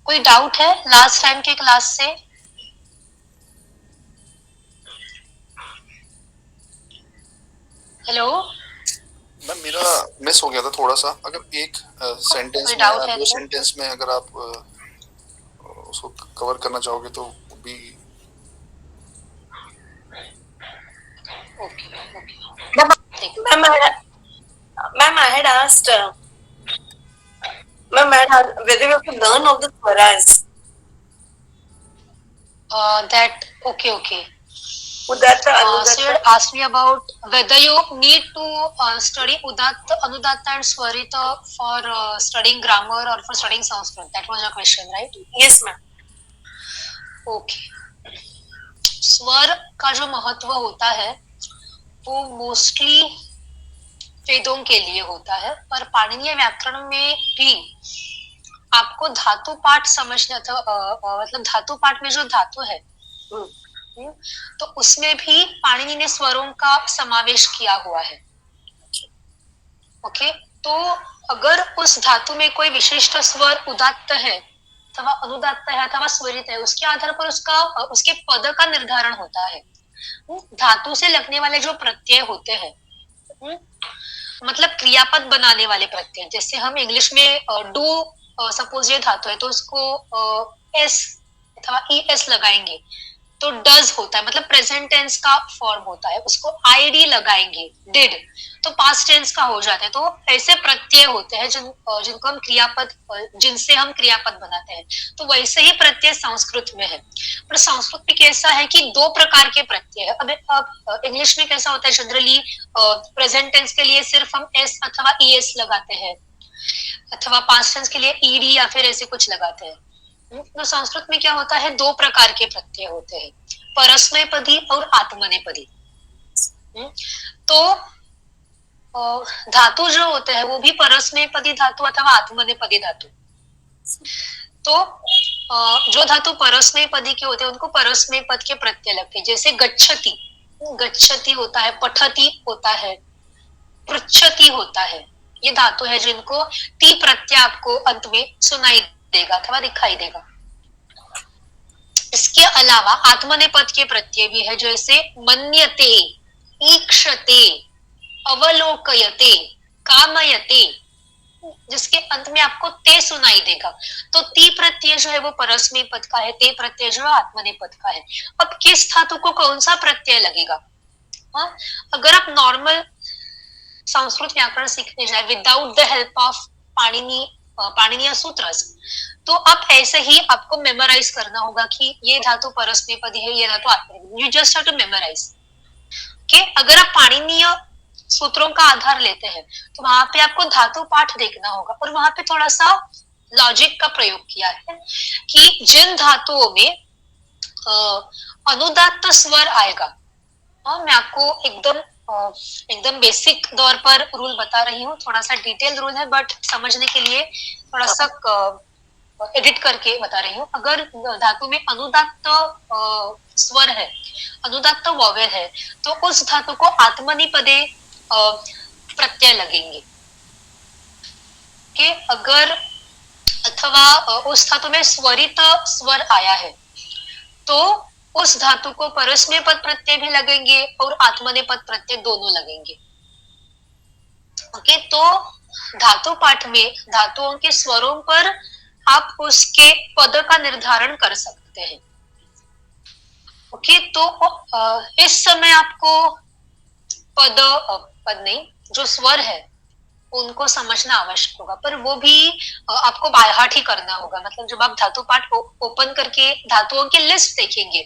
कोई डाउट है last time के क्लास से? हेलो मैम मेरा मिस हो गया था थोड़ा सा, अगर एक सेंटेंस कोई में या डाउट है दो तो? सेंटेंस में अगर आप उसको कवर करना चाहोगे तो भी। Okay okay Ma'am, ma'am, I had asked, ma'am, I had asked whether you have to learn all the swaras. that okay. Udatta, So you Anudatta. had asked me about whether you need to study Udatta, Anudatta and Swarita for studying grammar or for studying Sanskrit. That was your question, right? Yes, ma'am. Okay. स्वर का जो महत्व होता है वो mostly वेदों के लिए होता है, पर पाणिनीय व्याकरण में भी आपको धातु पाठ समझना था। मतलब धातु पाठ में जो धातु है तो उसमें भी पाणिनि ने स्वरों का समावेश किया हुआ है। ओके, तो अगर उस धातु में कोई विशिष्ट स्वर उदात्त है अथवा अनुदात्त है अथवा स्वरित है, उसके आधार पर उसके पद का निर्धारण होता है। धातु से लगने वाले जो प्रत्यय होते हैं, मतलब क्रियापद बनाने वाले प्रत्यय, जैसे हम इंग्लिश में डू सपोज ये धातु है तो उसको एस अथवा ई एस लगाएंगे तो डज होता है, मतलब प्रेजेंट टेंस का फॉर्म होता है। उसको आईडी लगाएंगे डिड तो पास्ट टेंस का हो जाता है। तो ऐसे प्रत्यय होते हैं जिनको हम क्रियापद, जिनसे हम क्रियापद बनाते हैं। तो वैसे ही प्रत्यय संस्कृत में है, पर संस्कृत में कैसा है कि दो प्रकार के प्रत्यय है। अब इंग्लिश में कैसा होता है, जनरली प्रेजेंट टेंस के लिए सिर्फ हम एस अथवा ई एस लगाते हैं, अथवा पास्ट टेंस के लिए ईडी या फिर ऐसे कुछ लगाते हैं। तो संस्कृत में क्या होता है, दो प्रकार के प्रत्यय होते हैं, परस्मैपदी और आत्मनेपदी। तो धातु जो होते हैं वो भी परस्मैपदी धातु अथवा आत्मनेपदी धातु। तो जो धातु परस्मैपदी के होते हैं उनको परस्मैपद के प्रत्यय लगते हैं, जैसे गच्छति, गच्छति होता है, पठति होता है, पृच्छति होता है। ये धातु है जिनको ती प्रत्यय आपको अंत में सुनाई देगा अथवा दिखाई देगा। इसके अलावा आत्मनेपद के प्रत्यय भी है, जैसे मन्यते, ईक्षते, अवलोकयते, कामयते, जिसके अंत में आपको ते सुनाई देगा। तो ती प्रत्यय जो है वो परस्मैपद का है, ते प्रत्यय जो है आत्मनेपद का है। अब किस धातु को कौन सा प्रत्यय लगेगा? अगर आप नॉर्मल संस्कृत व्याकरण सीखने जाए विदाउट द हेल्प ऑफ पाणिनीय सूत्र, तो अब ऐसे ही आपको मेमोराइज करना होगा कि ये धातु परस्मैपदी है, ये धातु आत्मनेपदी। You just have to memorise. Okay, अगर आप पाणिनीय सूत्रों का आधार लेते हैं तो वहां पे आपको धातु पाठ देखना होगा, और वहां पे थोड़ा सा लॉजिक का प्रयोग किया है कि जिन धातुओं में अनुदात्त स्वर आएगा, मैं आपको एकदम बेसिक तौर पर रूल बता रही हूँ, थोड़ा सा डिटेल रूल है बट समझने के लिए थोड़ा सा एडिट करके बता रही हूँ। अगर धातु में अनुदात्त स्वर है, अनुदात्त वॉवेल है, तो उस धातु को आत्मनिपदे प्रत्यय लगेंगे। कि अगर अथवा उस धातु में स्वरित स्वर आया है तो उस धातु को परस्मैपद प्रत्यय भी लगेंगे और आत्मनेपद प्रत्यय दोनों लगेंगे। ओके, तो धातु पाठ में धातुओं के स्वरों पर आप उसके पद का निर्धारण कर सकते हैं। ओके, तो इस समय आपको पद नहीं, जो स्वर है उनको समझना आवश्यक होगा, पर वो भी आपको बाय हार्ट ही करना होगा। मतलब जब आप धातु पाठ ओपन करके धातुओं की लिस्ट देखेंगे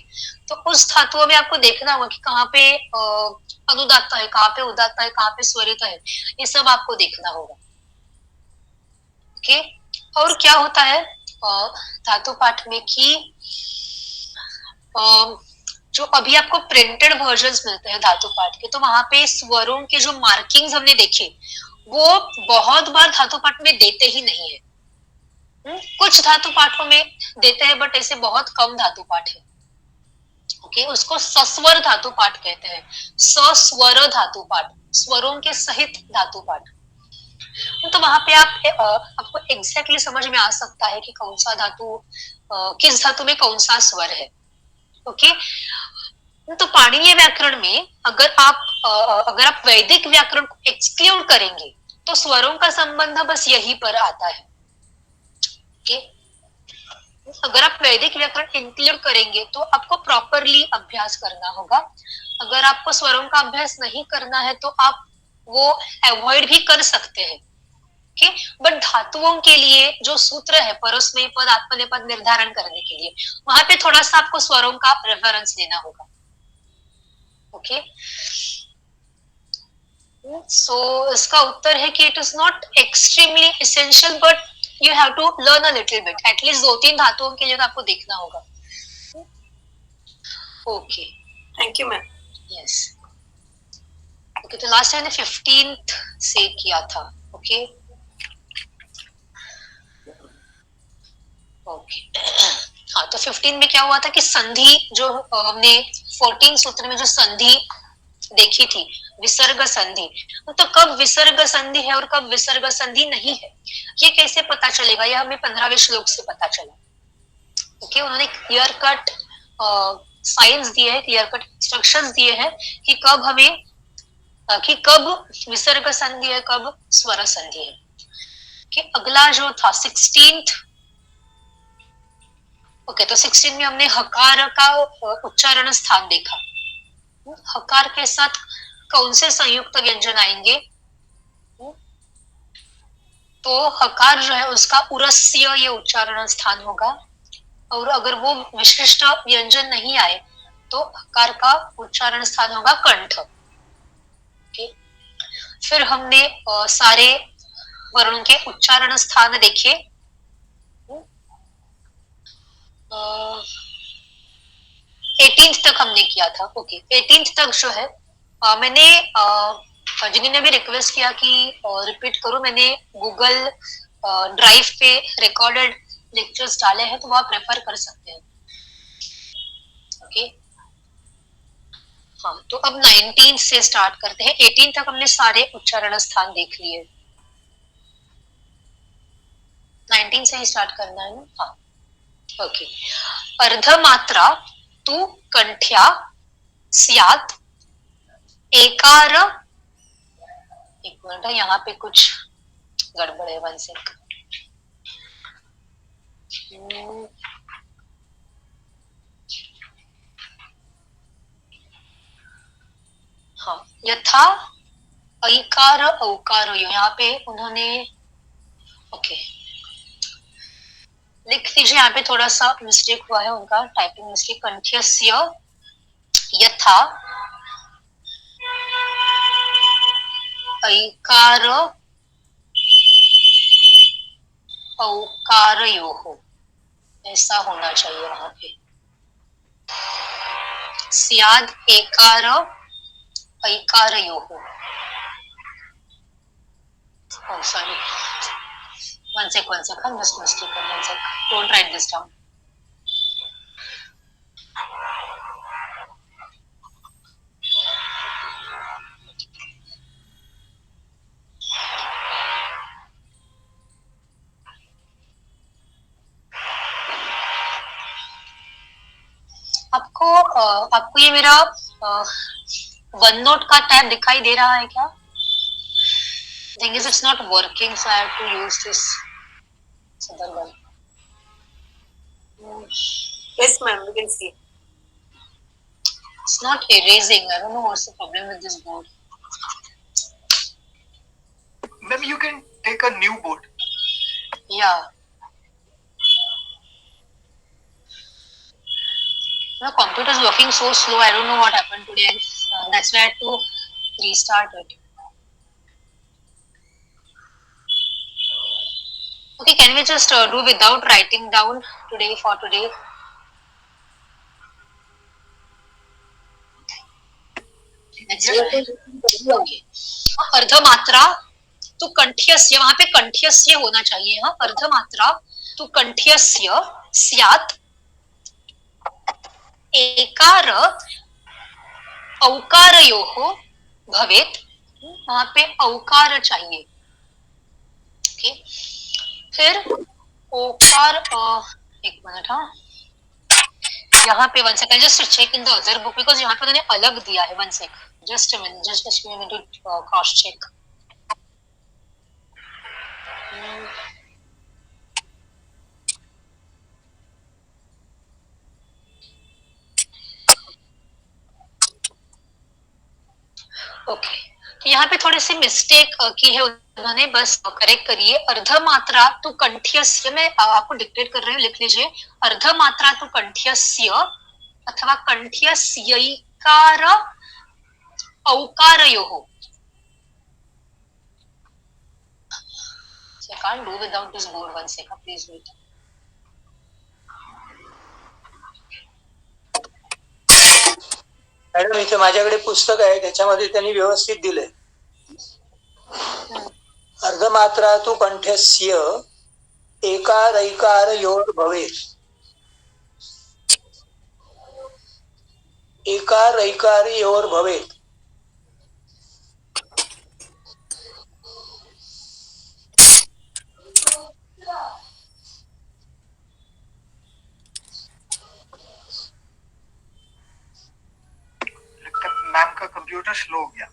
तो उस धातुओं में आपको देखना होगा कि कहाँ पे अनुदात्त है, कहाँ पे उदात्त है, कहाँ पे स्वरित है, ये सब आपको देखना होगा। ओके, और क्या होता है धातु पाठ में कि जो अभी आपको प्रिंटेड वर्जन्स मिलते हैं धातु पाठ के, तो वहां पे स्वरों के जो मार्किंग्स हमने देखे वो बहुत बार धातु पाठ में देते ही नहीं है। कुछ धातु पाठों में देते हैं बट ऐसे बहुत कम धातु पाठ है। ओके, उसको सस्वर धातु पाठ कहते हैं, सस्वर धातु पाठ, स्वरों के सहित धातु पाठ। तो वहां पे आपको एग्जैक्टली समझ में आ सकता है कि कौन सा धातु किस धातु में कौन सा स्वर है। ओके, तो पाणिनीय व्याकरण में अगर आप वैदिक व्याकरण को एक्सक्लूड करेंगे तो स्वरों का संबंध बस यही पर आता है। ओके, अगर आप वैदिक व्याकरण इंक्लूड करेंगे तो आपको प्रॉपरली अभ्यास करना होगा। अगर आपको स्वरों का अभ्यास नहीं करना है तो आप वो अवॉइड भी कर सकते हैं। ओके, बट धातुओं के लिए जो सूत्र है परस्मैपद पद आत्मनेपद निर्धारण करने के लिए वहां पे थोड़ा सा आपको स्वरों का रेफरेंस लेना होगा। ओके, सो इसका उत्तर है कि it is not extremely essential but you have to learn a little bit, at least 2-3 धातुओं के लिए तो आपको देखना होगा। Okay, thank you ma'am. Yes, okay, तो लास्ट टाइम ने 15th से किया था। ओके, ओके, हाँ, तो 15 में क्या हुआ था कि संधि जो हमने 14 सूत्र में जो संधि देखी थी, विसर्ग संधि, तो कब विसर्ग संधि है और कब विसर्ग संधि नहीं है ये कैसे पता चलेगा, यह हमें 15वें श्लोक से पता चला। ओके, उन्होंने क्लियर कट साइंस दिए है, क्लियर कट इंस्ट्रक्शंस दिए हैं कि कब विसर्ग संधि है, कब स्वर संधि है। कि अगला जो था 16th, ओके, तो 16 में हमने हकार का उच्चारण स्थान देखा। हकार के साथ कौन से संयुक्त व्यंजन आएंगे, तो हकार जो है उसका उरस्य ये उच्चारण स्थान होगा, और अगर वो विशिष्ट व्यंजन नहीं आए तो हकार का उच्चारण स्थान होगा कंठ। ओके, फिर हमने सारे वर्णों के उच्चारण स्थान देखे। 18th तक हमने किया था। ओके, 18th तक जो है मैंने जिन्होंने ने भी रिक्वेस्ट किया कि रिपीट करो, मैंने गूगल ड्राइव पे रिकॉर्डेड लेक्चर्स डाले हैं तो वो आप रेफर कर सकते हैं। ओके, हाँ, तो अब 19 से स्टार्ट करते हैं। 18 तक हमने सारे उच्चारण स्थान देख लिए, 19 से ही स्टार्ट करना है ना। हाँ, ओके, अर्धमात्रा तु कंठ्या स्यात् एकार, एक मिनट, यहाँ पे कुछ गड़बड़ है, 1 सेकंड। हाँ, यथा ऐकार औकार, यहाँ पे उन्होंने ओके लिख दीजिए, यहाँ पे थोड़ा सा मिस्टेक हुआ है उनका, टाइपिंग मिस्टेक। कंठ्यस्य यथा ऐकार औकारयोः, ऐसा होना चाहिए वहां पे। स्याद् एकार ऐकारयोः, oh sorry, one sec, I'm just mistaken, 1 sec, don't write this down. आपको ये मेरा वन नोट का टैब दिखाई दे रहा है क्या? Thing is, it's not working, so I have to use this other one. Yes, ma'am, we can see. It's not erasing. I don't know what's the problem with this board. Maybe you can take a new board. Yeah. The computer is working so slow. I don't know what happened today. That's why I had to restart it. Okay, can we just do without writing down today for today? That's Yes. okay. अर्धमात्रा तो कंठ्यस्य, वहां पे कंठ्यस्य होना चाहिए। हाँ, अर्धमात्रा तो कंठ्यस्य स्यात् एकार औकारयोः भवेत्, वहां पे औकार चाहिए। फिर ओकार एक मिनट, हाँ यहाँ पे 1 second, just check in the other book because यहाँ पे उन्होंने अलग दिया है। 1 second, just a minute, just a minute to cross check. Okay, तो यहाँ पे थोड़ी सी मिस्टेक की है उन्होंने, बस करेक्ट करिए। अर्धमात्रा तु कंठ्यस्य, मैं आपको डिक्टेट कर रही हूँ, लिख लीजिए। अर्धमात्रा तु कंठ्यस्य अथवा कंठ्यस्यैकार औकारयोः। So I can't do without this board. 1 second, please wait. Madam इथे माझ्याकडे पुस्तक आहे, त्याच्यामध्ये त्यांनी व्यवस्थित दिलंय. अर्धमात्रा तु कंठ्यस्य एकारैकारयोर् भवेत्. एकारैकारयोर् भवेत्. लगता है मैम का कंप्यूटर स्लो हो गया.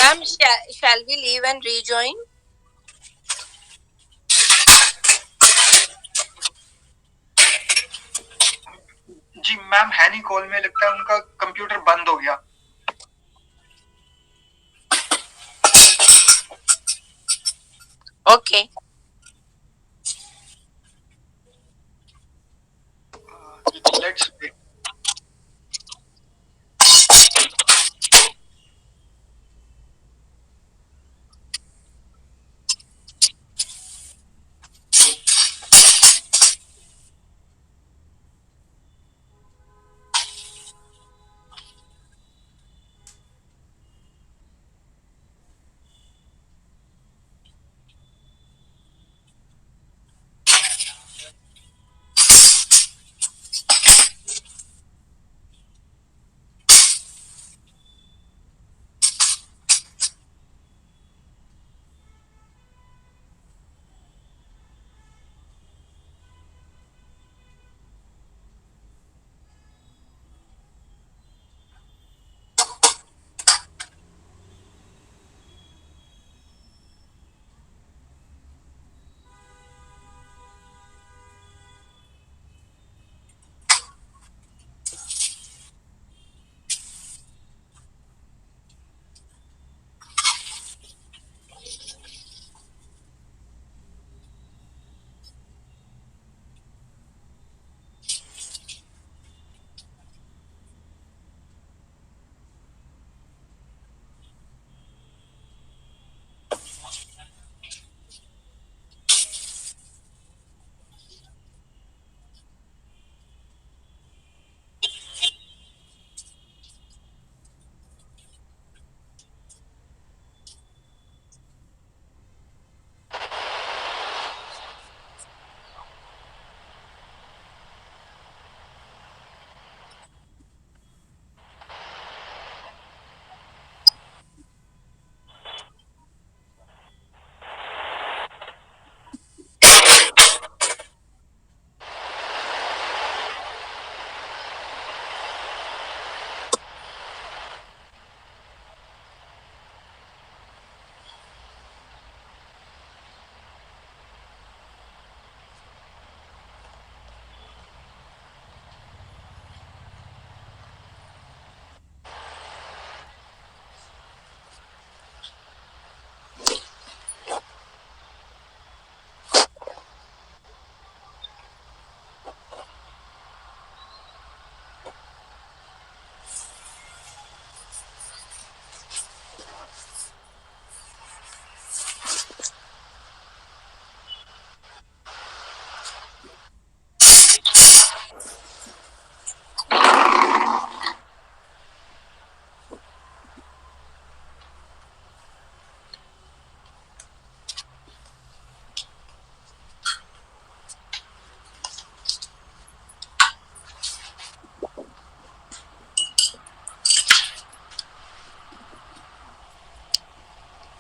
Ma'am, shall we leave and rejoin? जी मैम है नहीं कॉल में, लगता है उनका कंप्यूटर बंद हो गया. Okay. Let's wait.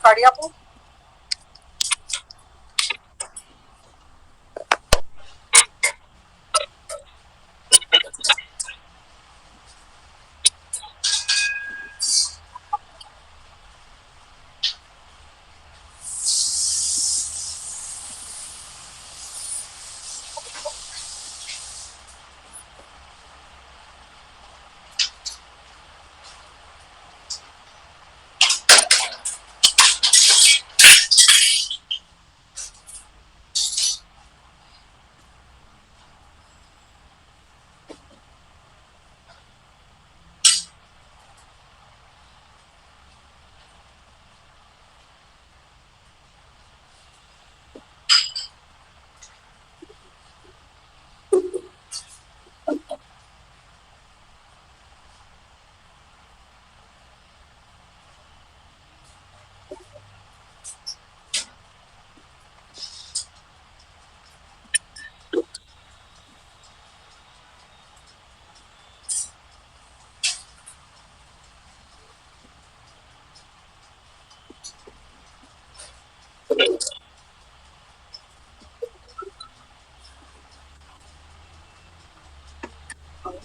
साड़ी आपको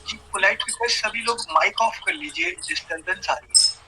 जी पोलाइट रिक्वेस्ट, सभी लोग माइक ऑफ कर लीजिए, डिस्टरबेंस आ रही है.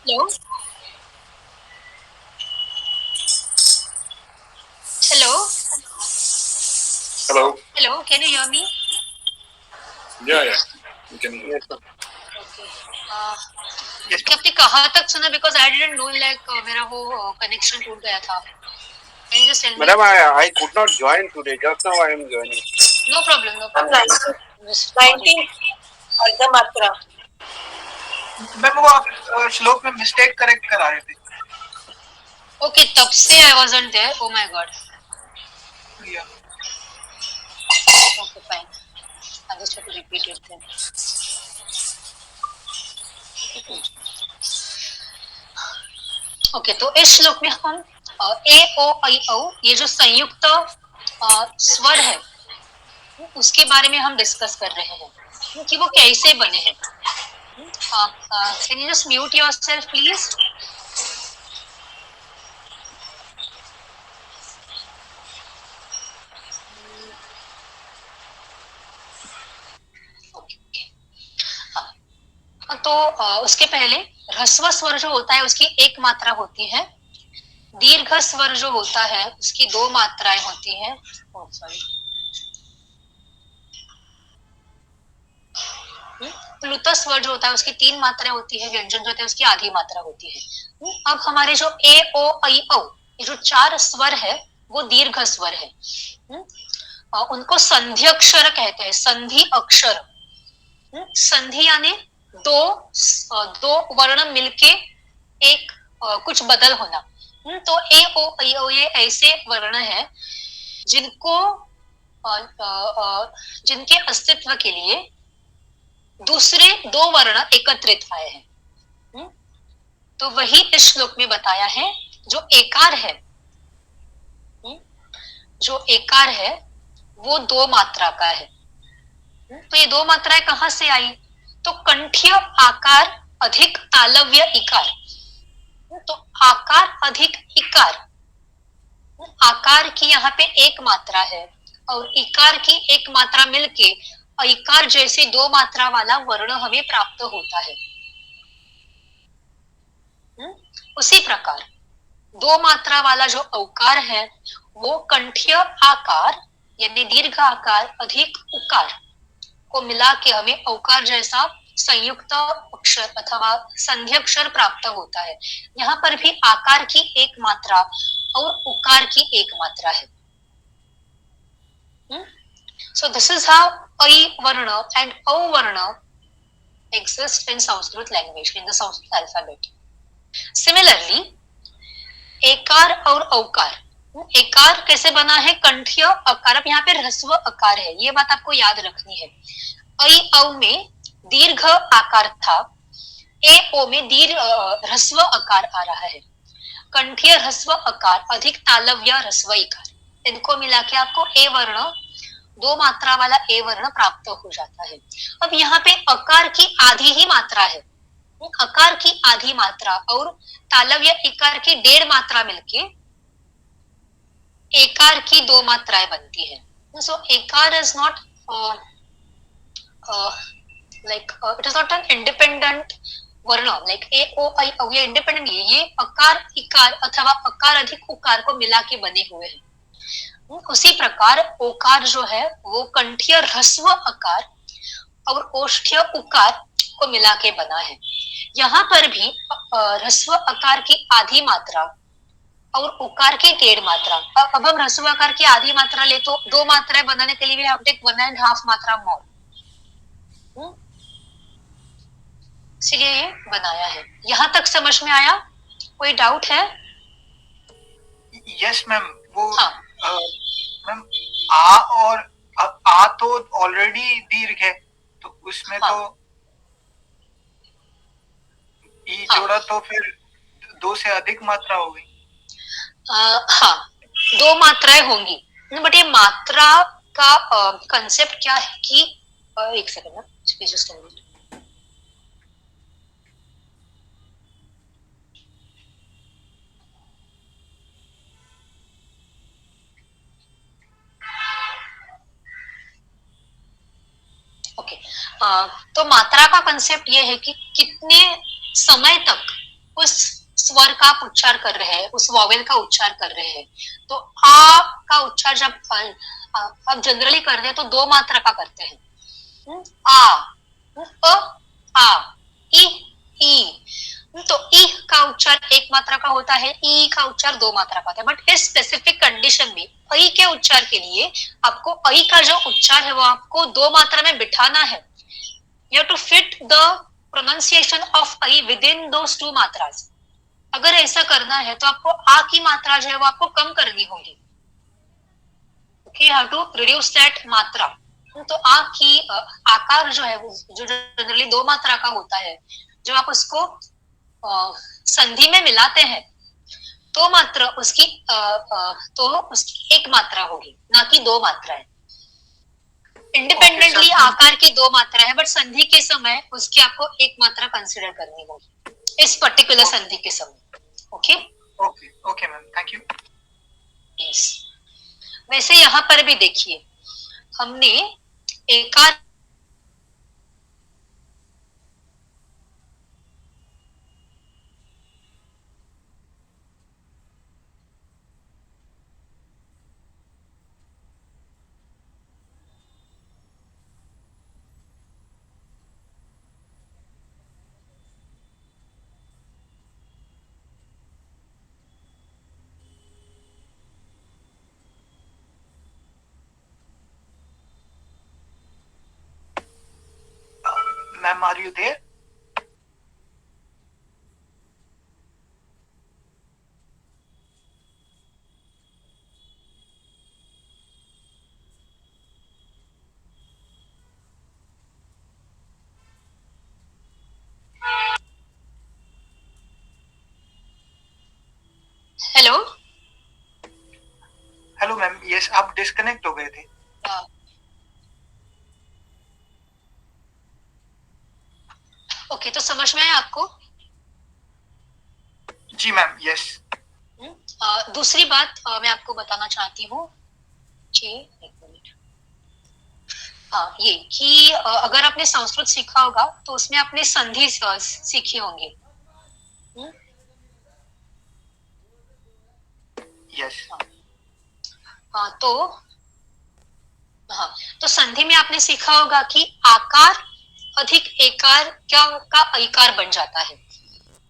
Hello hello Hello. Hello, can you hear me? Yeah. You can hear. Yes, कि आपने कहाँ तक सुना? Because I didn't know, like मेरा वो कनेक्शन टूट गया था. Can you just tell me? Madam, I could not join today. Just now I am joining. No problem, no ma'am problem. Just 19 अर्ध मात्रा. मैम वो आप श्लोक में मिस्टेक करेक्ट करा रहे थे. Okay, तब से I wasn't there. Oh my god. Yeah. Okay, fine. I just have to repeat it then. Okay, तो इस श्लोक में हम ए ओ आई औ ये जो संयुक्त स्वर है उसके बारे में हम डिस्कस कर रहे हैं कि वो कैसे बने हैं. Can you just mute yourself please? तो उसके पहले ह्रस्व स्वर जो होता है उसकी एक मात्रा होती है. दीर्घ स्वर जो होता है उसकी दो मात्राएं होती हैं. सॉरी. प्लुत स्वर जो होता है उसकी तीन मात्राएं होती है. व्यंजन जो होता है उसकी आधी मात्रा होती है. अब हमारे जो ए ओ आई औ ये जो चार स्वर है वो दीर्घ स्वर है. उनको संधि अक्षर कहते हैं. संधि अक्षर. संधि यानी दो वर्ण मिलके एक कुछ बदल होना. तो ए ओ आई औ ये ऐसे वर्ण है जिनको जिनके अस्तित्व के लिए दूसरे दो वर्ण एकत्रित आए हैं. तो वही इस श्लोक में बताया है. जो एकार है वो दो मात्रा का है. तो ये दो मात्राएं कहां से आई? तो कंठ्य आकार अधिक तालव्य इकार. तो आकार अधिक इकार. आकार की यहाँ पे एक मात्रा है और इकार की एक मात्रा मिलके ऐकार जैसे दो मात्रा वाला वर्ण हमें प्राप्त होता है. उसी प्रकार दो मात्रा वाला जो औकार है वो कंठ्य आकार यानी दीर्घ आकार अधिक उकार को मिला के हमें औकार जैसा संयुक्त अक्षर अथवा संधि अक्षर प्राप्त होता है. यहाँ पर भी आकार की एक मात्रा और उकार की एक मात्रा है. So this is how I varna and O varna exist in Sanskrit language, in the Sanskrit alphabet. Similarly, एकार और औकार. एकार कैसे बना है? कंठ्य अकार. अब यहाँ पे ह्रस्व अकार है, ये बात आपको याद रखनी है. ऐ औ में दीर्घ आकार था, ए ओ में ह्रस्व आकार आ रहा है. कंठ्य ह्रस्व आकार अधिक तालव्य ह्रस्व इकार, इनको मिला के आपको ए वर्ण, दो मात्रा वाला ए वर्ण प्राप्त हो जाता है. अब यहाँ पे अकार की आधी ही मात्रा है. अकार की आधी मात्रा और तालव्य इकार की 1.5 मात्रा मिलके एकार की दो मात्राएं बनती है. सो एकार is not like it is not an independent वर्ण like ए ओ आई औ. ये इंडिपेंडेंट है, ये अकार इकार अथवा अकार अधिक उकार को मिला के बने हुए हैं. उसी प्रकार ओकार जो है वो कंठ्य ह्रस्व अकार और ओष्ठ्य उकार को मिला के बना है. यहाँ पर भी ह्रस्व अकार की आधी मात्रा और उकार की 1.5 मात्रा. अब हम ह्रस्व आकार की आधी मात्रा ले तो दो मात्राएं बनाने के लिए भी हम टेक 1.5 मात्रा मोर. इसलिए ये बनाया है. यहाँ तक समझ में आया? कोई डाउट है? Yes ma'am. वो हाँ. मैम आ और आ तो ऑलरेडी दीर्घ है तो उसमें हाँ. तो ई हाँ. जोड़ा तो फिर 2 से अधिक मात्रा हो गई. हाँ, दो मात्राएं होंगी. बट ये मात्रा का कंसेप्ट क्या है कि एक सेकंड ना, जस्ट अ मिनट. ओके. तो मात्रा का कंसेप्ट ये है कि कितने समय तक उस स्वर का आप उच्चार कर रहे हैं, उस वॉवेल का उच्चार कर रहे हैं, तो आ का उच्चार जब आप जनरली कर रहे हैं तो 2 मात्रा का करते हैं। आ, आ, ई, तो ई का उच्चार 1 मात्रा का होता है, ई का उच्चार 2 मात्रा का होता है। बट इस स्पेसिफिक कंडीशन में ऐ के उच्चार के लिए आपको ऐ का जो उच्चार है वो आपको 2 मात्रा में बिठाना है। You have to fit the pronunciation of ऐ विद इन दोस 2 मात्रास। अगर ऐसा करना है तो आपको आ की मात्रा जो है वो आपको कम करनी होगी। Okay, how to reduce that मात्रा। तो आ की आकार जो है वो जो जनरली 2 मात्रा का होता है, जब आप उसको संधि में मिलाते हैं तो मात्र उसकी तो उसकी 1 मात्रा होगी, ना कि 2 मात्राएं। इंडिपेंडेंटली आकार की 2 मात्रा है, बट संधि के समय उसकी आपको 1 मात्रा कंसिडर करनी होगी इस पर्टिकुलर संधि के समय। Okay okay ma'am, thank you. Yes, वैसे यहाँ पर भी देखिए हमने एकार Ma'am, are you there? Hello hello ma'am, yes, आप डिस्कनेक्ट हो गए थे। ओके, तो समझ में आया आपको? जी मैम, यस। दूसरी बात मैं आपको बताना चाहती हूँ कि एक मिनट, हाँ, ये कि अगर आपने संस्कृत सीखा होगा तो उसमें आपने संधि सीखी होंगी। यस। हाँ, तो संधि में आपने सीखा होगा कि आकार अधिक एकार क्या का ऐकार बन जाता है,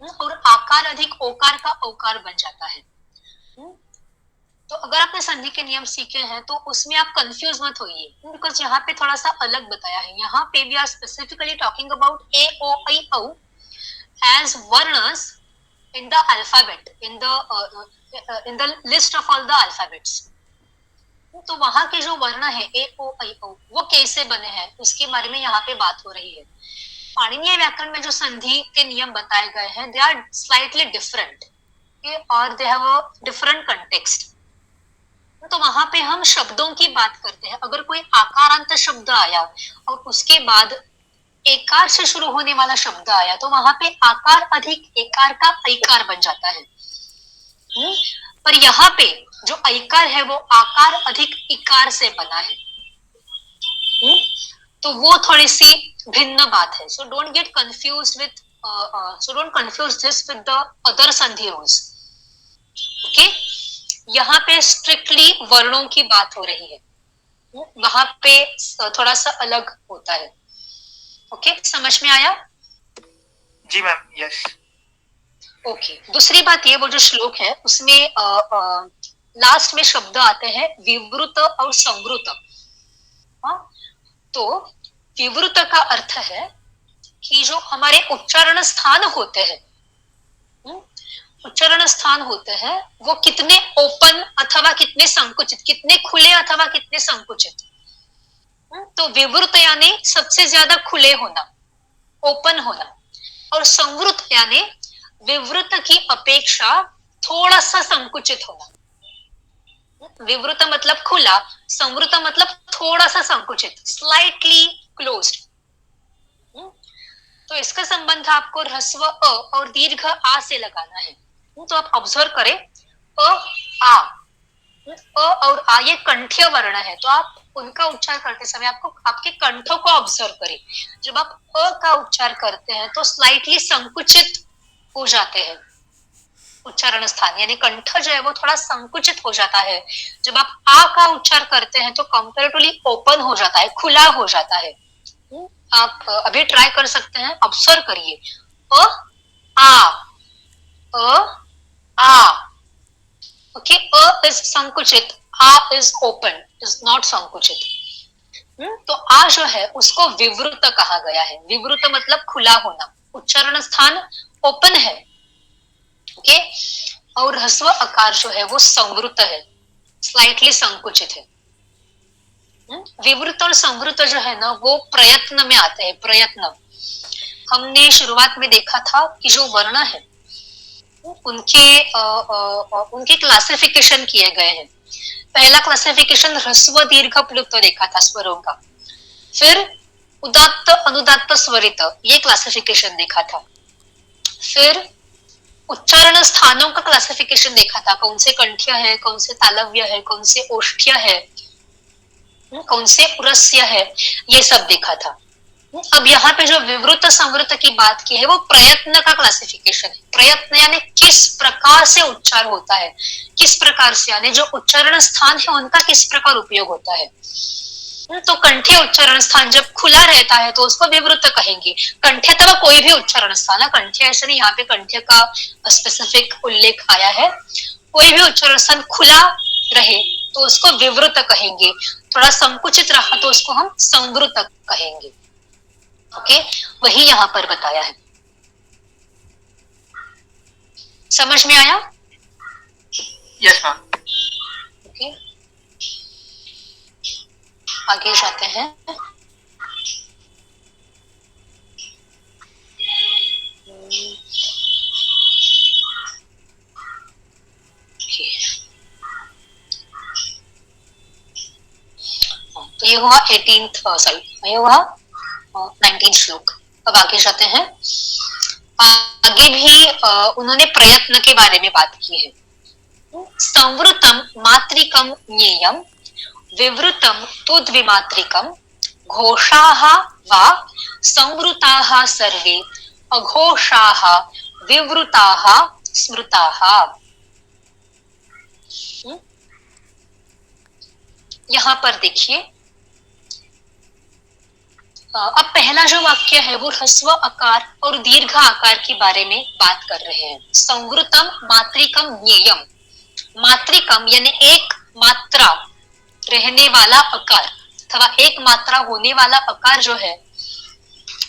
और आकार अधिक ओकार का औकार बन जाता है। तो अगर आपने संधि के नियम सीखे हैं तो उसमें आप कंफ्यूज मत होइए, बिकॉज यहाँ पे थोड़ा सा अलग बताया है। यहाँ पे we are specifically talking about ए ओ ऐ औ एज वर्णस in the alphabet, in the list of all the alphabets. तो वहां के जो वर्ण है ए ओ ऐ औ वो कैसे बने हैं उसके बारे में यहाँ पे बात हो रही है। पाणिनीय व्याकरण में जो संधि के नियम बताए गए हैं दे आर स्लाइटली डिफरेंट और they have a different context. तो वहां पे हम शब्दों की बात करते हैं। अगर कोई आकारांत शब्द आया और उसके बाद एकार से शुरू होने वाला शब्द आया तो वहां पे आकार अधिक एकार का ऐकार बन जाता है। पर यहाँ पे जो ऐकार है वो आकार अधिक इकार से बना है। तो वो थोड़ी सी भिन्न बात है। So don't get confused with don't confuse this with the other संधि रूल्स। ओके, यहाँ पे स्ट्रिक्टली वर्णों की बात हो रही है, वहां पे थोड़ा सा अलग होता है। ओके, समझ में आया? जी मैम, यस। ओके, दूसरी बात ये, वो जो श्लोक है उसमें लास्ट में शब्द आते हैं विवृत और संवृत। तो विवृत का अर्थ है कि जो हमारे उच्चारण स्थान होते हैं, उच्चारण स्थान होते हैं वो कितने ओपन अथवा कितने संकुचित, कितने खुले अथवा कितने संकुचित। तो विवृत यानी सबसे ज्यादा खुले होना, ओपन होना, और संवृत यानी विवृत की अपेक्षा थोड़ा सा संकुचित होना। विवृत मतलब खुला, संवृत मतलब थोड़ा सा संकुचित, स्लाइटली क्लोज्ड। तो इसका संबंध आपको ह्रस्व अ और दीर्घ आ से लगाना है। तो आप ऑब्जर्व करें अ आ, अ और आ ये कंठ्य वर्ण है, तो आप उनका उच्चार करते समय आपको आपके कंठों को ऑब्जर्व करें। जब आप अ का उच्चार करते हैं तो स्लाइटली संकुचित हो जाते हैं उच्चारण स्थान, यानी कंठ जो है वो थोड़ा संकुचित हो जाता है। जब आप आ का उच्चार करते हैं तो कंपेरेटिवली ओपन हो जाता है, खुला हो जाता है। आप अभी ट्राई कर सकते हैं, ऑब्जर्व करिए। अ आ, ओके, अ इज संकुचित, आ इज ओपन, इज नॉट संकुचित। तो आ जो है उसको विवृत कहा गया है। विवृत मतलब खुला होना, उच्चारण स्थान ओपन है, ओके। और ह्रस्व आकार जो है वो संवृत है, स्लाइटली संकुचित है। विवृत और संवृत जो है ना वो प्रयत्न में आते हैं। प्रयत्न हमने शुरुआत में देखा था कि जो वर्ण है उनके क्लासिफिकेशन किए गए हैं। पहला क्लासिफिकेशन ह्रस्व दीर्घ प्लुत देखा था स्वरों का, फिर उदात्त अनुदात्त स्वरित ये क्लासिफिकेशन देखा था, फिर उच्चारण स्थानों का क्लासिफिकेशन देखा था, कौन से कंठ्य है, कौन से तालव्य है, कौन से ओष्ठ्य है, कौन से उरस्य है, ये सब देखा था। अब यहाँ पे जो विवृत संवृत की बात की है वो प्रयत्न का क्लासिफिकेशन है। प्रयत्न यानी किस प्रकार से उच्चार होता है, किस प्रकार से, यानी जो उच्चारण स्थान है उनका किस प्रकार उपयोग होता है। तो कंठ्य उच्चारण स्थान जब खुला रहता है तो उसको विवृत कहेंगे। कंठ्य अथवा कोई भी उच्चारण स्थान है, कंठ्य ऐसे नहीं, यहाँ पे कंठ्य का स्पेसिफिक उल्लेख आया है। कोई भी उच्चारण स्थान खुला रहे तो उसको विवृत कहेंगे, थोड़ा संकुचित रहा तो उसको हम संवृत कहेंगे, ओके। वही यहाँ पर बताया है। समझ में आया? Yes ma'am. ओके, आगे जाते हैं। तो ये हुआ 18th, सॉरी ये हुआ 19th श्लोक। अब आगे जाते हैं। आगे भी उन्होंने प्रयत्न के बारे में बात की है। संवृतम मात्रिकम ज्ञेयम, विवृतम तु द्विमात्रिकम, घोषाः वा संवृताः सर्वे, अघोषाः विवृताः स्मृताः। यहाँ पर देखिए, अब पहला जो वाक्य है वो ह्रस्व आकार और दीर्घ आकार के बारे में बात कर रहे हैं। संवृतम मात्रिकम ज्ञेयम, मात्रिकम यानी एक मात्रा रहने वाला आकार अथवा एक मात्रा होने वाला आकार जो है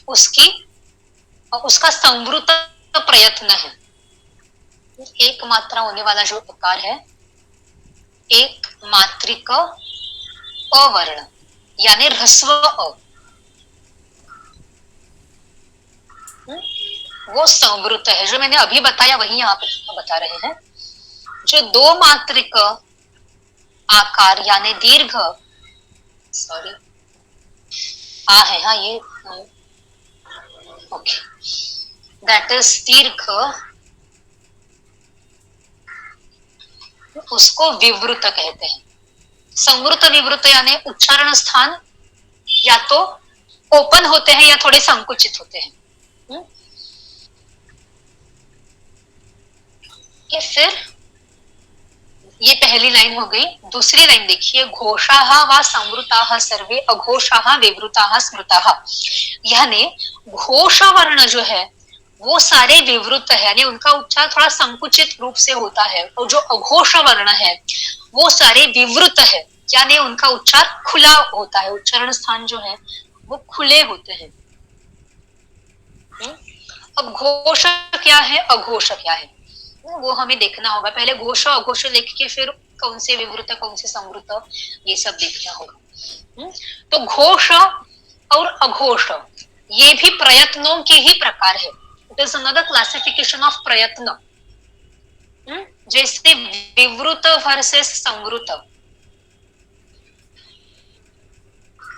उसका संवृत प्रयत्न है। एक मात्रा होने वाला जो आकार है, एक मात्रिक अवर्ण यानी ह्रस्व अ, वो संवृत है। जो मैंने अभी बताया वही यहाँ पे बता रहे हैं। जो दो मात्रिक आकार यानी दीर्घ, सॉरी आ है, हाँ ये ओके, दैट इज दीर्घ, उसको विवृत कहते हैं। संवृत विवृत यानी उच्चारण स्थान या तो ओपन होते हैं या थोड़े संकुचित होते हैं। फिर ये पहली लाइन हो गई। दूसरी लाइन देखिए, घोषाः वा संवृताः सर्वे, अघोषाः विवृताः स्मृताः। यानी घोष वर्ण जो है वो सारे विवृत है, यानी उनका उच्चार थोड़ा संकुचित रूप से होता है, और जो अघोष वर्ण है वो सारे विवृत है, यानी उनका उच्चार खुला होता है। उच्चारण स्थान जो है वो खुले होते हैं। अब घोष क्या है, अघोष क्या है, वो हमें देखना होगा। पहले घोष अघोष लिख के फिर कौन से विवृत कौन से संवृत ये सब देखना होगा। तो घोष और अघोष ये भी प्रयत्नों के ही प्रकार है। It is another classification of प्रयत्न। जैसे विवृत वर्सेस संवृत,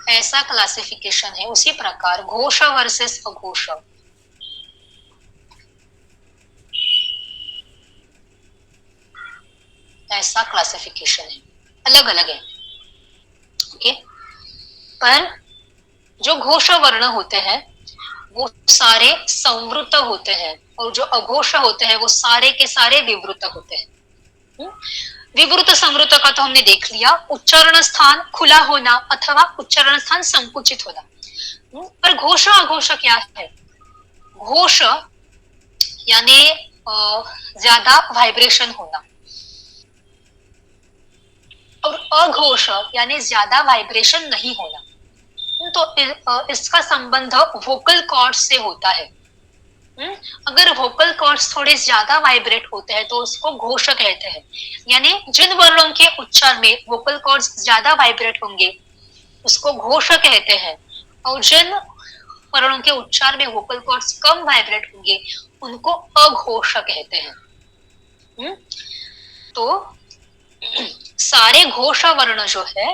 ऐसा क्लासिफिकेशन है, उसी प्रकार घोष वर्सेस अघोष। ऐसा क्लासिफिकेशन है, अलग अलग है, ओके। पर जो घोष वर्ण होते हैं वो सारे संवृत होते हैं और जो अघोष होते हैं वो सारे के सारे विवृत होते हैं। विवृत संवृत का तो हमने देख लिया, उच्चारण स्थान खुला होना अथवा उच्चारण स्थान संकुचित होना। पर घोष अघोष क्या है? घोष यानी ज्यादा वाइब्रेशन होना और अघोष यानी ज्यादा वाइब्रेशन नहीं होना। तो इसका संबंध वोकल कॉर्ड्स से होता है। अगर वोकल कॉर्ड्स थोड़े ज्यादा वाइब्रेट होते हैं तो उसको घोष कहते हैं, यानी जिन वर्णों के उच्चारण में वोकल कॉर्ड्स ज्यादा वाइब्रेट होंगे उसको घोष कहते हैं, और जिन वर्णों के उच्चारण में वोकल कॉर्ड्स कम वाइब्रेट होंगे उनको अघोष कहते हैं। तो सारे घोष वर्ण जो है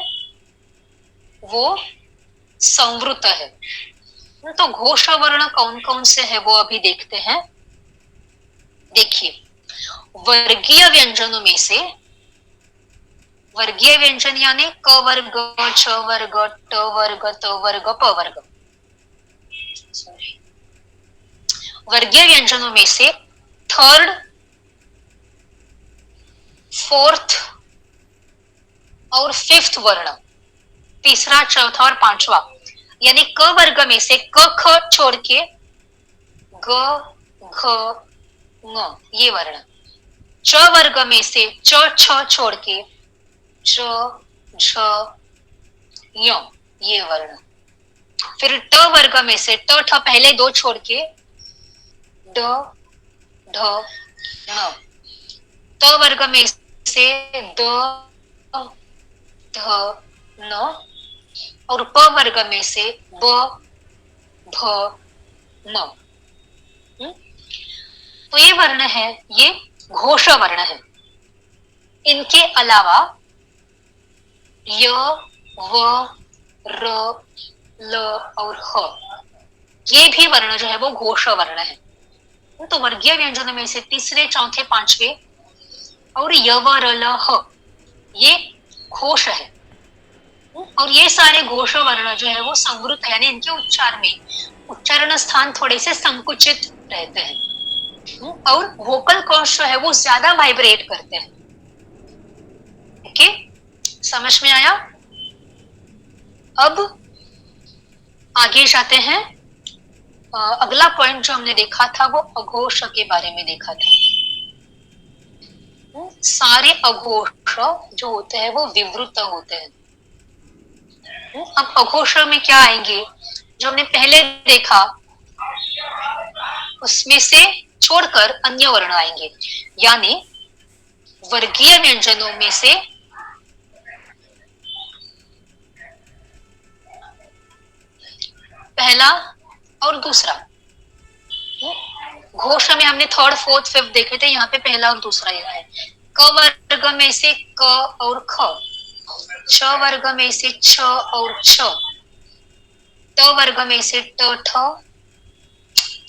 वो संवृत है। तो घोष वर्ण कौन कौन से है वो अभी देखते हैं। देखिए, वर्गीय व्यंजनों में से, वर्गीय व्यंजन यानी क वर्ग, छ वर्ग, ट वर्ग, त वर्ग, प वर्ग। वर्गीय व्यंजनों में से थर्ड, फोर्थ और फिफ्थ वर्ण, तीसरा, चौथा और पांचवा, यानी क वर्ग में से क ख छोड़ के ग घ ङ ये वर्ण, च वर्ग में से च छ छोड़ के च झ य ये वर्ण, फिर ट वर्ग में से ट ठ पहले दो छोड़ के ड ढ ण, त वर्ग में से द ध न, और प वर्ग में से ब भ म। तो ये वर्ण है, ये घोष वर्ण है। इनके अलावा य, व, र, ल और ह ये भी वर्ण जो है वो घोष वर्ण है। तो वर्गीय व्यंजनों में से तीसरे, चौथे, पांचवे और य, व, र, ल, ह ये घोष है। और ये सारे घोष वर्ण जो है वो संवृत है, यानी इनके उच्चार में उच्चारण स्थान थोड़े से संकुचित रहते हैं और वोकल कॉर्ड्स जो है वो ज्यादा वाइब्रेट करते हैं। ओके, समझ में आया? अब आगे जाते हैं। अगला पॉइंट जो हमने देखा था वो अघोष के बारे में देखा था। सारे अघोष जो होते हैं वो विवृत होते हैं। अब अघोष में क्या आएंगे? जो हमने पहले देखा उसमें से छोड़कर अन्य वर्ण आएंगे, यानी वर्गीय व्यंजनों में से पहला और दूसरा। घोष में हमने थर्ड, फोर्थ, फिफ्थ देखे थे, यहाँ पे पहला और दूसरा यह है। क वर्ग में से क और ख, छ वर्ग में से छ और छ, त वर्ग में से ट ठ,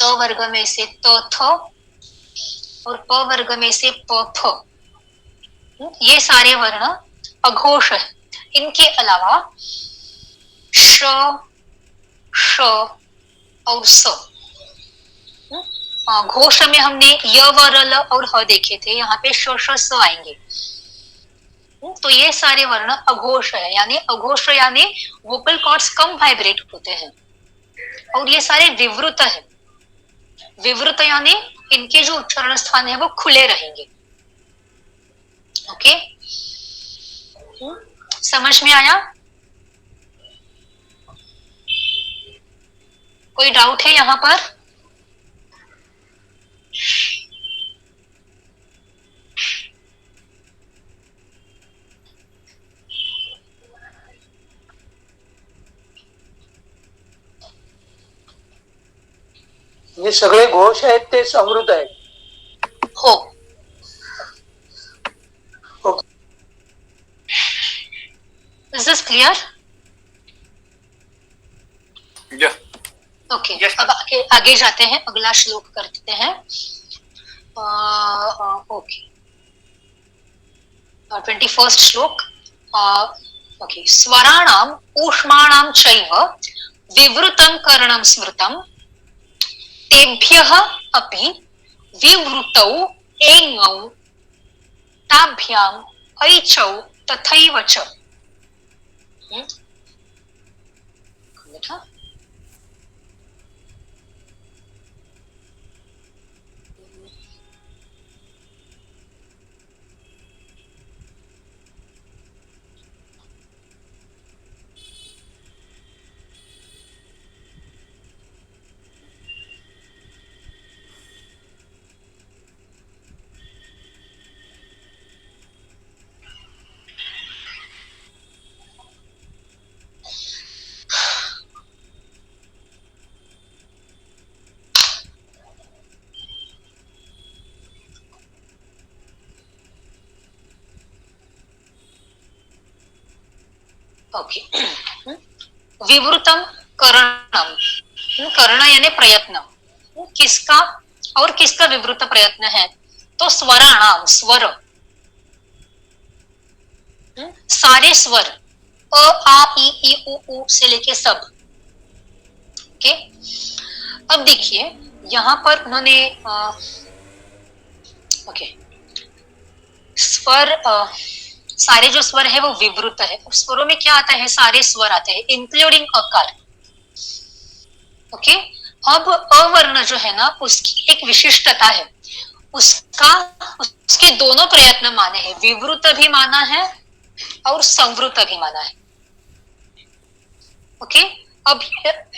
त वर्ग में से त थ और प वर्ग में से प फ। ये सारे वर्ण अघोष है। इनके अलावा श, श और स। घोष में हमने य, व, र, ल और ह देखे थे, यहाँ पे श, श, स आएंगे। तो ये सारे वर्ण अघोष है, यानी अघोष यानी वोकल कॉर्ड्स कम वाइब्रेट होते हैं और ये सारे विवृत है। विवृत यानी इनके जो उच्चारण स्थान है वो खुले रहेंगे। ओके, समझ में आया? कोई डाउट है यहाँ पर? हे सगळे घोष आहेत ते समृद्ध आहेत। हो, okay, is this clear? Yeah. Okay, Yes, अब आगे जाते हैं, अगला श्लोक करते हैं। ओके, 21st श्लोक। ओके, स्वराणाम ऊष्माणाम चैव विवृतं कर्णं स्मृतं तेभ्यः अपि विवृतौ एङौ ताभ्याम् ऐचौ तथैव च। ओके, विवृतम करणम, कर्ण यानी प्रयत्न, किसका और किसका विवृत प्रयत्न है? तो स्वराणाम, स्वर, सारे स्वर, अ आ ई उ से लेके सब। ओके, अब देखिए यहां पर उन्होंने ओके स्वर, सारे जो स्वर है वो विवृत है। स्वरों में क्या आता है? सारे स्वर आते हैं इंक्लूडिंग अकार। ओके, अब अवर्ण जो है ना उसकी एक विशिष्टता है, उसके दोनों प्रयत्न माने हैं, विवृत भी माना है और संवृत भी माना है। ओके, अब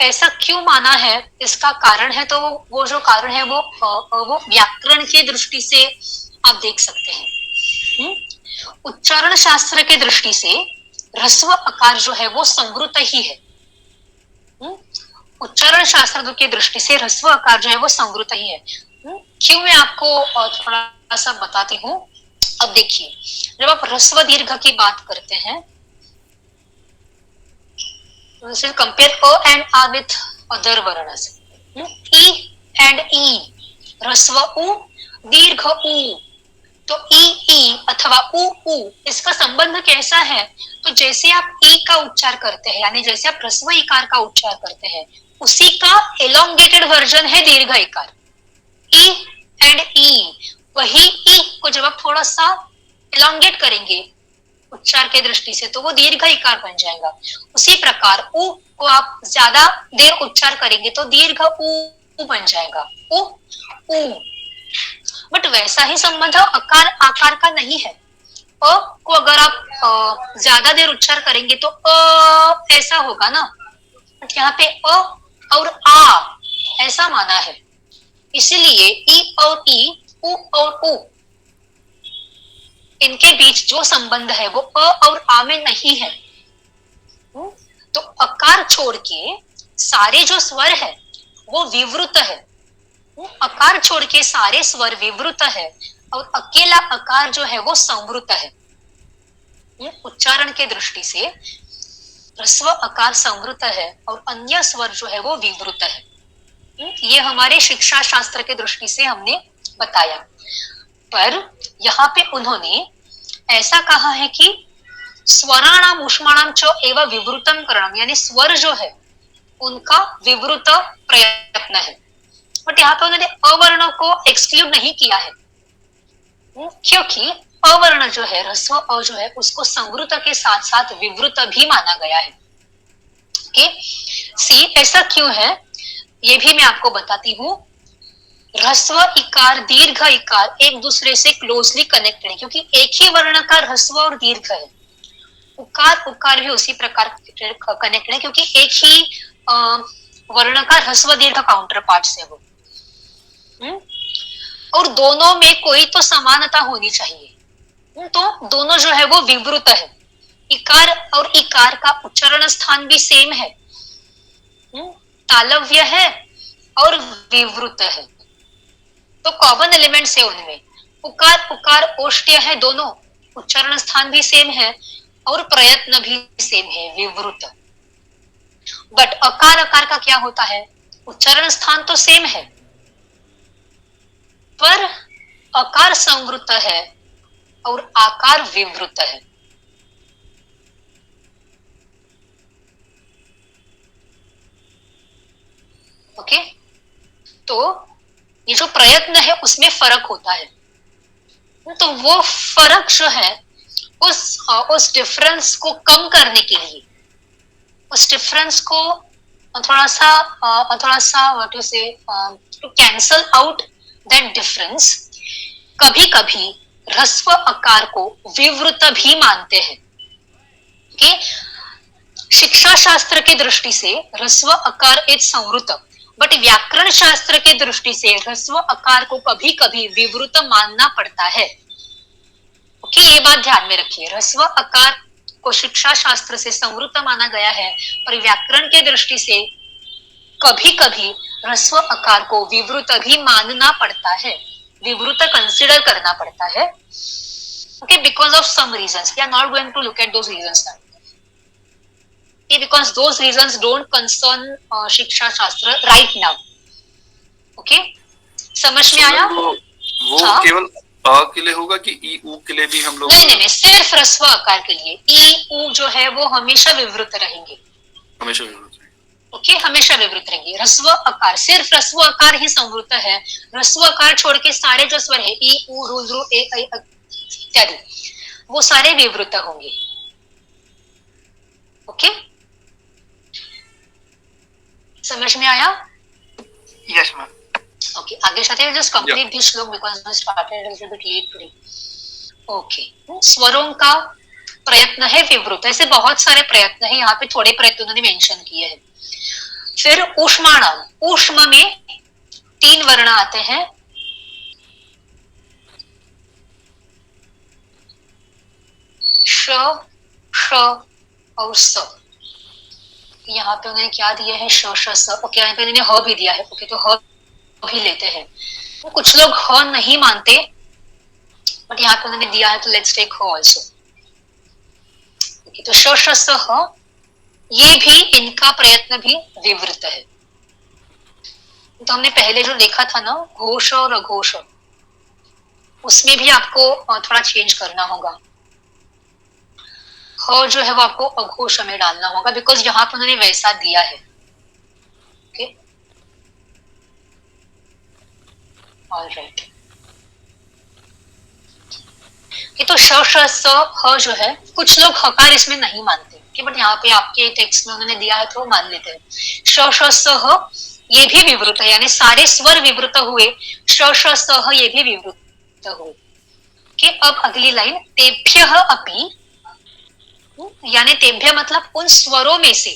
ऐसा क्यों माना है, इसका कारण है, तो वो जो कारण है वो व्याकरण की दृष्टि से आप देख सकते हैं। उच्चारण शास्त्र के दृष्टि से ह्रस्व अकार जो है वो संवृत ही है। उच्चारण शास्त्र की दृष्टि से ह्रस्व अकार जो है वो संवृत ही है। क्यों, मैं आपको थोड़ा सा बताती हूँ। अब देखिए, जब आप ह्रस्व दीर्घ की बात करते हैं, कंपेयर अ एंड आ विथ अदर वर्णस, ई एंड ई, ह्रस्व उ, दीर्घ उ, तो ई अथवा उ, इसका संबंध कैसा है? तो जैसे आप ई का उच्चार करते हैं, यानी जैसे आप ह्रस्व इकार का उच्चार करते हैं, उसी का एलोंगेटेड वर्जन है दीर्घ इकार, ई एंड ई। वही ई को जब आप थोड़ा सा एलोंगेट करेंगे उच्चार के दृष्टि से, तो वो दीर्घ इकार बन जाएगा। उसी प्रकार उ को आप ज्यादा देर उच्चार करेंगे तो दीर्घ उ बन जाएगा, उ उ। बट वैसा ही संबंध अकार आकार का नहीं है। अ को अगर आप ज्यादा देर उच्चार करेंगे तो अ ऐसा होगा ना, बट यहाँ पे अ और आ ऐसा माना है, इसलिए ई और ई, उ और उ, इनके बीच जो संबंध है वो अ और आ में नहीं है। तो अकार छोड़ के सारे जो स्वर है वो विवृत है। अकार छोड़ के सारे स्वर विवृत है और अकेला अकार जो है वो संवृत है। उच्चारण के दृष्टि से ह्रस्व अकार संवृत है और अन्य स्वर जो है वो विवृत है। ये हमारे शिक्षा शास्त्र के दृष्टि से हमने बताया। पर यहाँ पे उन्होंने ऐसा कहा है कि स्वराणाम ऊष्माणाम च एवं विवृतम करणम, यानी स्वर जो है उनका विवृत प्रयत्न है। बट यहाँ पे उन्होंने अवर्ण को एक्सक्लूड नहीं किया है, क्योंकि अवर्ण जो है, ह्रस्व अ जो है, उसको संवृत के साथ साथ विवृत भी माना गया है। ओके, सी ऐसा क्यों है ये भी मैं आपको बताती हूँ। ह्रस्व इकार, दीर्घ इकार एक दूसरे से क्लोजली कनेक्टेड है, क्योंकि एक ही वर्ण का ह्रस्व और दीर्घ है। उकार उकार भी उसी प्रकार कनेक्टेड है, क्योंकि एक ही वर्ण का ह्रस्व दीर्घ काउंटर पार्ट है वो। और दोनों में कोई तो समानता होनी चाहिए, तो दोनों जो है वो विवृत है। इकार और इकार का उच्चारण स्थान भी सेम है, तालव्य है और विवृत है, तो कॉमन एलिमेंट्स है उनमें। उकार उकार ओष्ठ्य है, दोनों उच्चारण स्थान भी सेम है और प्रयत्न भी सेम है, विवृत। बट अकार अकार का क्या होता है? उच्चारण स्थान तो सेम है पर अकार संवृत है और आकार विवृत है। ओके, तो ये जो प्रयत्न है उसमें फर्क होता है। तो वो फर्क जो है उस डिफरेंस को कम करने के लिए, उस डिफरेंस को थोड़ा सा what you say to cancel out that difference, कभी कभी ह्रस्व अकार को विवृत भी मानते हैं। कि शिक्षा शास्त्र की दृष्टि से ह्रस्व अकार एक संवृत, बट व्याकरण शास्त्र की दृष्टि से ह्रस्व अकार को कभी कभी विवृत मानना पड़ता है। ओके, ये बात ध्यान में रखिए। ह्रस्व अकार को शिक्षा शास्त्र से संवृत माना गया है, पर व्याकरण की दृष्टि से कभी कभी ह्रस्व अकार को विवृत भी मानना पड़ता है, विवृत कंसिडर करना पड़ता है। Okay, because of some reasons, we are not going to look at those reasons now, because those reasons don't concern शिक्षा शास्त्र right now. ओके, समझ में आया? वो हाँ? केवल अ के लिए होगा कि ई ऊ के लिए भी हम लोग? नहीं, सिर्फ ह्रस्व आकार के लिए ई ऊ जो है वो हमेशा विवृत रहेंगे। हमेशा विवृत रहेंगे। ओके, हमेशा विवृत रहेंगे। ह्रस्व आकार, सिर्फ ह्रस्व आकार ही संवृत है। ह्रस्व आकार छोड़ के सारे जो स्वर है ई ऊ रू रू ए ऐ इत्यादि, वो सारे विवृत होंगे। ओके, समझ में आया? Yes ma'am. ओके, आगे चलते हैं। Just complete this shloka because we started a little bit late today. Okay, स्वरों का प्रयत्न है विवृत, ऐसे बहुत सारे प्रयत्न है, यहाँ पे थोड़े प्रयत्न उन्होंने मेंशन किए हैं। फिर ऊष्माणाम, ऊष्म में 3 वर्ण आते हैं। श, श और स। यहाँ पे उन्होंने क्या दिया है? श श स। ओके, यहाँ पे उन्होंने ह भी दिया है। ओके, तो ह भी लेते हैं। तो कुछ लोग ह नहीं मानते, बट यहाँ पे उन्होंने दिया है, तो लेट्स टेक ह आल्सो। ओके, तो श श स ह, ये भी, इनका प्रयत्न भी विवृत है। तो हमने पहले जो देखा था ना, घोष और अघोष, उसमें भी आपको थोड़ा चेंज करना होगा। ह जो है वो आपको अघोष में डालना होगा, बिकॉज यहाँ पर उन्होंने वैसा दिया है। Okay, alright. ये तो श श स ह जो है, कुछ लोग हकार इसमें नहीं मानते, बट यहाँ पे आपके टेक्स्ट में उन्होंने दिया है तो मान लेते हैं। श श स ह ये भी विवृत है, यानी सारे स्वर विवृत हुए। श श स ह ये भी विवृत हुए। कि अब अगली लाइन, तेभ्यः अपि, यानी तेभ्य मतलब उन स्वरों में से,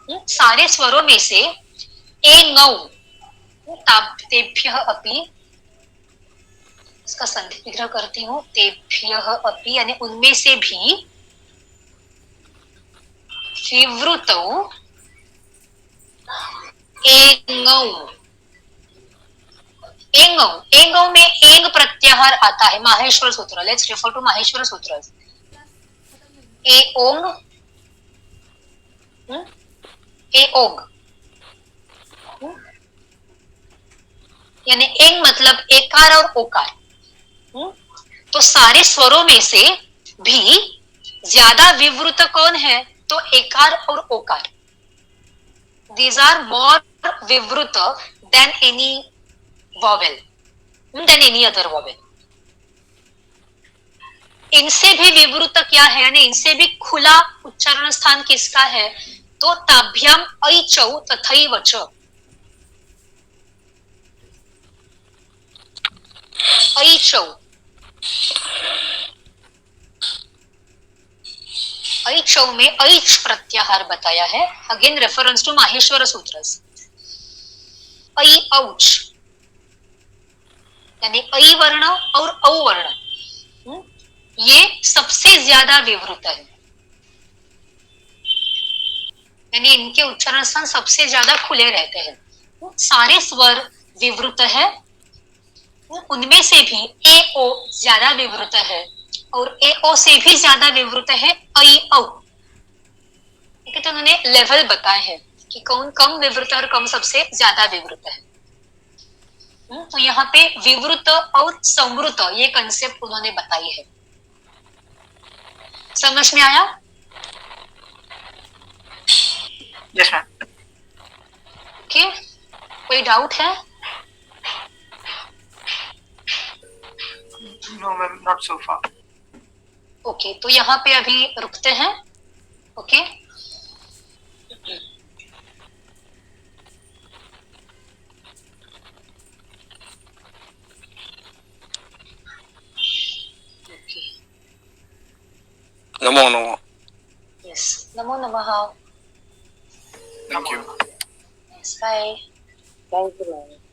सारे स्वरों में से, एंगौ, तेभ्यः अपि, इसका संधि विग्रह करती हूँ, तेभ्यः अपि यानी उनमें से भी, विवृतौ एंगौ, एंगौ, एंगौ में एंग प्रत्याहार आता है। माहेश्वर सूत्र, लेट्स रेफर टू माहेश्वर सूत्र। ए ओंग, ए ओंग, यानी एंग मतलब एकार और ओकार। तो सारे स्वरों में से भी ज्यादा विवृत कौन है? तो एकार और ओकार। These are more विवृत than any vowel, than any other vowel. इनसे भी विवृत क्या है, यानी इनसे भी खुला उच्चारण स्थान किसका है? तो ताभ्याम ऐचौ तथैव च, ऐचौ, ऐचौ में ऐच प्रत्याहार बताया है। अगेन रेफरेंस टू माहेश्वर सूत्र। ऐ औच यानी ऐ वर्ण और औ वर्ण, ये सबसे ज्यादा विवृत है, यानी इनके उच्चारण स्थान सबसे ज्यादा खुले रहते हैं। सारे स्वर विवृत है, उनमें से भी ए ओ ज्यादा विवृत है, और ए ओ से भी ज्यादा विवृत है ऐ औ। ठीक है, तो उन्होंने लेवल बताए हैं कि कौन कम विवृत और कम सबसे ज्यादा विवृत है। तो यहाँ पे विवृत और संवृत ये कंसेप्ट उन्होंने बताई है। समझ में आया? Yes ma'am. ओके, कोई डाउट है? No, ma'am, not so far. Okay, तो यहाँ पे अभी रुकते हैं. ओके. नमो नमो. यस, नमो नमः. Thank you. Yes, bye. Thank you, ma'am.